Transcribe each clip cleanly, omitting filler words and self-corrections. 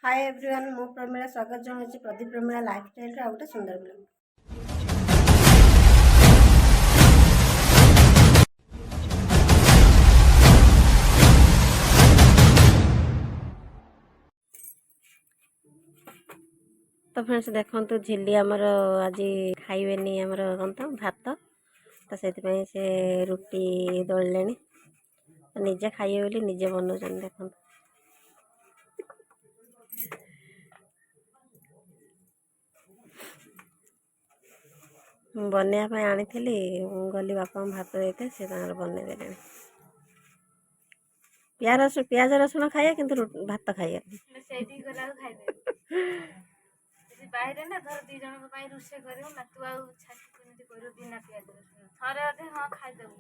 Hi everyone मु प्रमीला स्वागत जनाऊँ Pradeep Pramila lifestyle आ गोटे सुंदर ब्लॉग। तो फ्रेंड्स देखो झिल्ली आमर आज खाइबेनी आमर कौन तो भात तो से रुटी दौड़े निजे खाइए बोली निजे बनाऊँ देखो बनवाई आनी गली बापा भात देते से बनई दे प्याज रसुण खाइए किंतु भात खाइए बाहर ना धर दी जन रोषे कर तू आछाती कर बिना प्याज रसुण थरे अधे हाँ खाईदेबू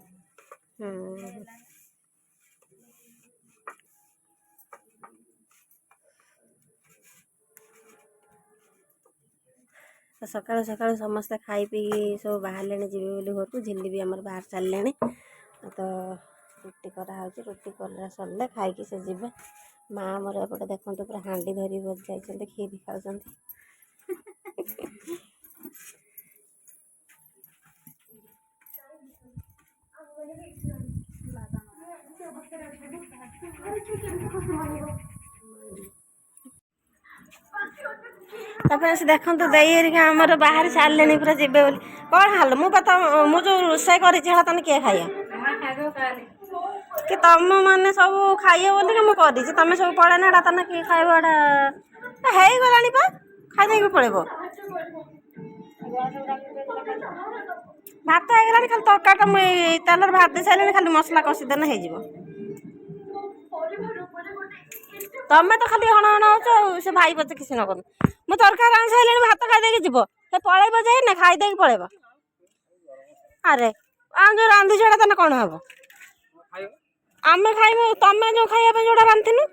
तो सका सका समस्ते खाई पी सब बाहर जीवे बोली घर को झिल्ली भी आम बाहर चलिए तो रुटी कराई रुटी कर सरले खाई से जी माँ आमर एपटे देखते पूरा हांडी धरी बज जाइए खीरी खाऊँ से देखो देर बाहर सारे पूरा जी कौन हाल मुझे रोसे कर किए खाइए कि तुम मैंने सब खाइए बोलिक मुझे तुम सब पड़े ना तने किए खाइब है गला खाई पड़ेब भात हो गला खाली तरकाटा मुझे तेल भात दे सारे खाली मसला कषिदेने हो तमें तो खाली हण हण हो से भाई पचे किसी न कर मुझे तरकारी आनी सारे भात खाई जीव से पलैब जे ना खाईदे पलैब अरे जो रांधि छड़ा तेना कौन हम आम खाइबू तमें जो खाइबा जोड़ा रांधिनु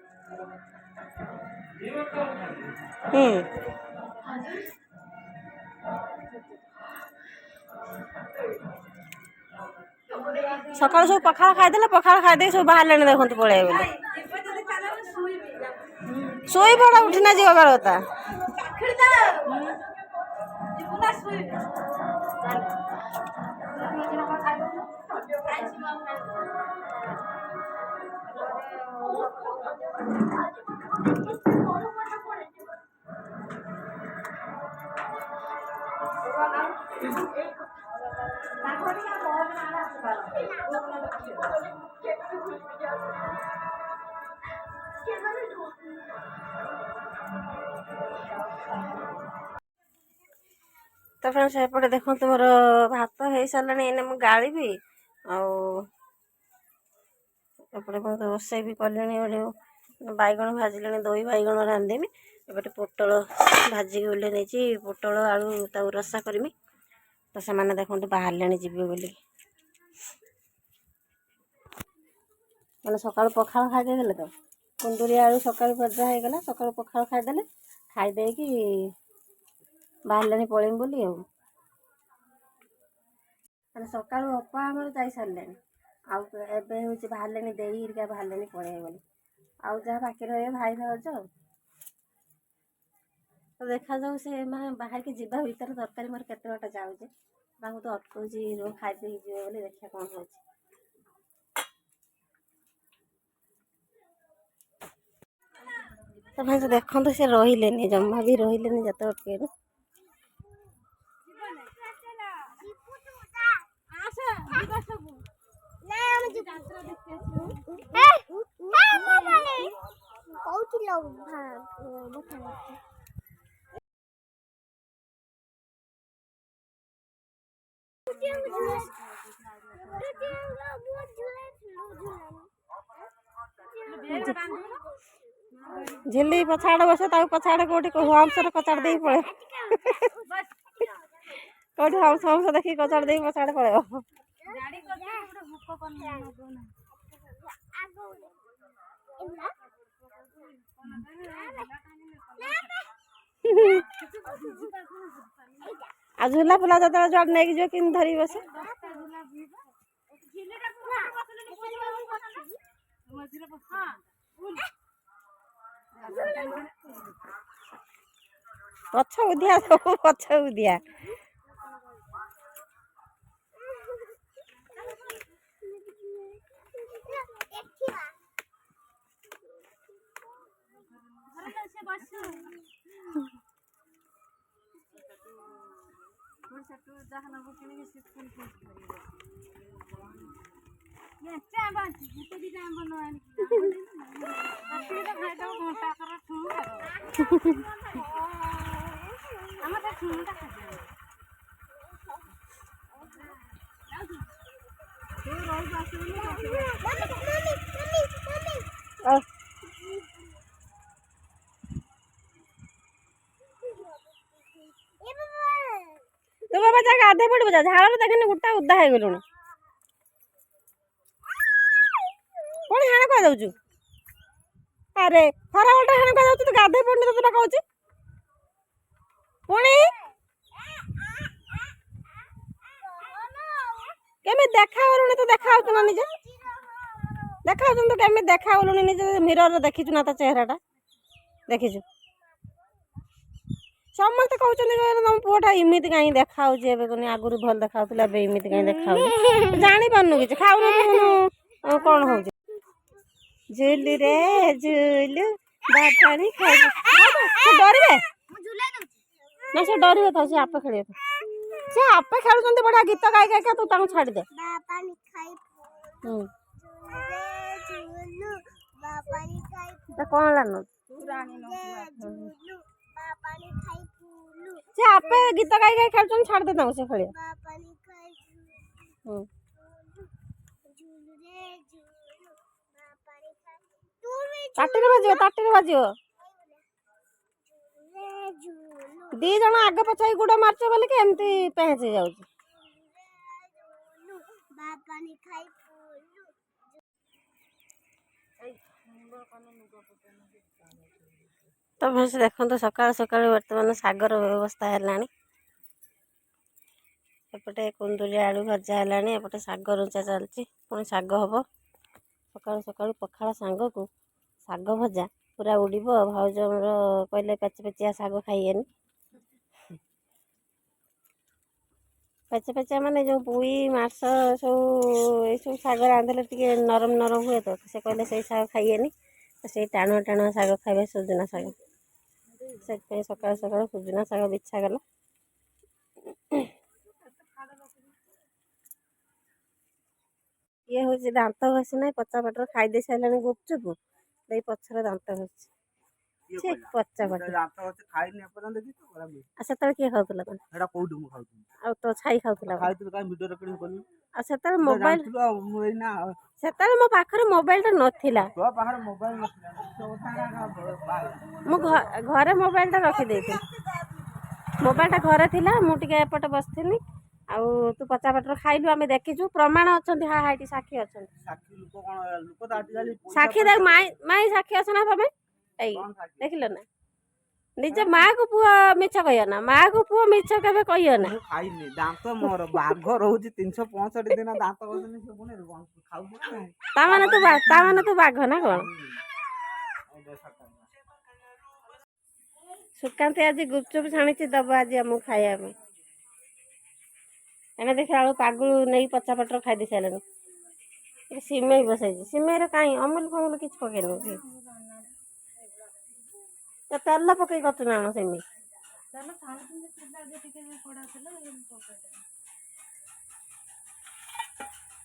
सकाल सब पखाड़ खाईदे पखाड़ खाईदे सब बाहर देखते पलैब शोई पड़ा उठना जी गलता तो फ्रेंड्स एपटे देखो मोर भात हो सारे एने मुझे गाड़ी भी आउटे रोसे भी कले बैगण भाजिले दही बैगण रांधेमी एपटे पोटल भाजिक बोले नहीं पोटल आलू रसा करमी तो से देखते बाहर जीवे बोली मैंने सका पखाड़ खाईदे तो कुंदुरी आलू सका भजा हो गला सका पखाड़ खाईदे खाईदे कि बाहर पलैम बोली सका बापा आम जा सारे आबे हूँ बाहर देरिका बाहर पलैब बोली आउ जहाँ बाकी रहे भाई भाज तो देखा जाऊ से मैं बाहर के जीवा भर तरकारी मोर केते बाट जाऊे तो अटकाऊँ खाई जी बोली देखा कौन हो तो भाई देखते से रही जमा भी रही जिते अटकेलु झिल्ली पछाड़ बस पछाड़ कौटी हम्स कचाड़ दे पड़े कौटी हम्स हम्स देखिए कचाड़ दे पछाड़ पड़े आ झूला फुला जो जुआड़ नहीं जो कि धरी बस ପଛ ଉଦିଆ ସବୁ ପଛ ଉଦିଆ। ତୁ ବାବା ଯା ଗାଧେଇ ପଡିବୁ ଯା ଝାଳରେ ଦେଖିନି ଗୋଟା ଉଦା ହେଇଗଲୁଣି ପୁଣି ହାଣ କହିଦଉଛୁ ଆରେ ଖରା ଓଲଟା ହାଣ କହିଦଉଛୁ ତୁ ଗାଧେଇ ପଡୁନି ତତେ ବା କହୁଛି ପୁଣି କେମିତି ଦେଖା ଗଲୁଣି ତୁ ଦେଖା ହଉଛୁ ନା ନିଜେ ଦେଖା ହଉଛୁ ତୁ କେମିତି ଦେଖା ଗଲୁଣି ନିଜେ ମିରରରେ ଦେଖିଛୁ ନା ତା ଚେହେରାଟା ଦେଖିଛୁ ସମସ୍ତେ କହୁଛନ୍ତି ତମ ପୁଅଟା ଏମିତି କାହିଁ ଦେଖା ହଉଛି ଏବେ କନି ଆଗରୁ ଭଲ ଦେଖା ହଉଥିଲା ଏବେ ଏମିତି କାହିଁ ଦେଖା ହଉଛି ଜାଣିପାରୁନୁ କିଛି ଖାଉନୁ କଣ ହଉଛି ଝୁଲୁ ରେ ଝୁଲୁ ବାପାଣି ଖାଇବୁ ସେ ଡରିବେ ନା ସେ ଡରିବେ ତ ସେ ଆପେ ଖେଳିବେ ସେ ଆପେ ଖେଳୁଛନ୍ତି ବଢିଆ ଗୀତ ଗାଇ ଗାଇକା ତୁ ତାଙ୍କୁ ଛାଡ଼ିଦେ କଣ ଲାନୁ ସେ ଆପେ ଗୀତ ଗାଇ ଗାଇ ଖେଳୁଛନ୍ତି ଛାଡ଼ିଦେ ତାଙ୍କୁ ସେ ଖେଳିବେ ତାଟିରେ ବାଜିବ ଦି ଜଣ ଆଗ ପଛ ହେଇ ଗୁଡ ମାରୁଛ ବୋଲିକି ଏମିତି ପେଁଚି ଯାଉଛି ତ ଭଲସେ ଦେଖନ୍ତୁ ସକାଳୁ ସକାଳୁ ବର୍ତ୍ତମାନ ଶାଗର ବ୍ୟବସ୍ଥା ହେଲାଣି ଏପଟେ କୁନ୍ଦୁରି ଆଳୁ ଭଜା ହେଲାଣି ଏପଟେ ଶାଗ ରୁଞ୍ଚା ଚାଲିଛି ପୁଣି ଶାଗ ହବ ସକାଳୁ ସକାଳୁ ପଖାଳ ସାଙ୍ଗକୁ ଶାଗ ଭଜା ପୁରା ଉଡ଼ିବ ଭାଉଜ ଆମର କହିଲେ ପେଚିଆ ଶାଗ ଖାଇଏନି ପେଚିଆ ମାନେ ଯେଉଁ ପୁଇ ମାଛ ସବୁ ଏଇସବୁ ଶାଗ ରାନ୍ଧିଲେ ଟିକେ ନରମ ହୁଏ ତ ସେ କହିଲେ ସେଇ ଶାଗ ଖାଇଏନି ସେଇ ଟାଣୁଆ ଶାଗ ଖାଇବେ ସୁଜୁନା ଶାଗ ସେଥିପାଇଁ ସକାଳୁ ସକାଳୁ ସୁଜୁନା ଶାଗ ବିଛା ଗଲା ଇଏ ହଉଛି ଦାନ୍ତ ଘଷି ନାହିଁ ପଚା ପାଟିରେ ଖାଇ ଦେଇ ସାରିଲାଣି ଗୁପଚୁପ ଦେଇ ପଛରେ ଦାନ୍ତ ଘଷି ପଚା ପାଟି ସେତେବେଳେ କିଏ ଖାଉଥିଲା ଆଉ ତୋ ଛାଇ ଖାଉଥିଲା ଆଉ ସେତେବେଳେ ମୋବାଇଲ ସେତେବେଳେ ମୋ ପାଖରେ ମୋବାଇଲଟା ନଥିଲା ମୁଁ ଘରେ ମୋବାଇଲଟା ରଖିଦେଇଥିଲି ମୋବାଇଲଟା ଘରେ ଥିଲା ମୁଁ ଟିକେ ଏପଟେ ବସିଥିଲି ଆଉ ତୁ ପଚା ପାଟିରେ ଖାଇଲୁ ଆମେ ଦେଖିଛୁ ପ୍ରମାଣ ଅଛନ୍ତି ହାଇଟି ସାକ୍ଷୀ ଅଛନ୍ତି ସାକ୍ଷୀ ଦେখ ମାଇ ସାକ୍ଷୀ ଅଛ ନା ତମେ ଏଇ ଦେଖିଲ ନା ନିଜ ମାକୁ ପୁଅ ମିଛ କହିବ ନା ମାକୁ ପୁଅ ମିଛ କେବେ କହିବ ନା ଦାନ୍ତ ମୋର ବାଘ ରହୁଛି 365 ଦିନ ଦାନ୍ତ ତାମାନେ ତୁ ବାଘ ନା କଣ ସୁକାନ୍ତି ଆଜି ଗୁପଚୁପ ଛାଣିଛି ଦବ ଆଜି ଆମକୁ ଖାଇବା ପାଇଁ ଏଣେ ଦେଖିଲା ବେଳକୁ ପାଗୁଳୁ ନେଇ ପଚା ପାଟିରେ ଖାଇ ଦେଇ ସାରିଲାଣି ସିମେଇ ବସାଇଛି ସିମେଇରେ କାହିଁ ଅମୁଲ ଫମୁଲ କିଛି ପକେଇନି ତେଲ ପକେଇ କରୁଛୁ ନା କଣ ସିମେଇ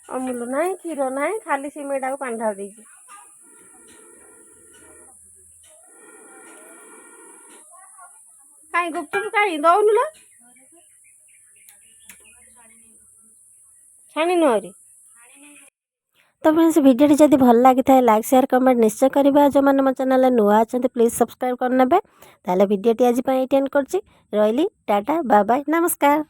ଅମୁଲ ନାହିଁ କ୍ଷୀର ନାହିଁ ଖାଲି ସିମେଇଟାକୁ ପାଣି ଢାଳି ଦେଇଛି କାହିଁ ଗୁପଚୁପ କାହିଁ ଦଉନୁ ଲୋ ଛାଣିନୁ ଆହୁରି तो फ्रेंड्स वीडियो जदि भल लगी था लाइक शेयर कमेंट निश्चय करेंगे जो मैंने मो चैनल नुआ अच्छा प्लीज सब्सक्राइब करने ताले वीडियो आज एंड कर रही टाटा बाय बाय नमस्कार।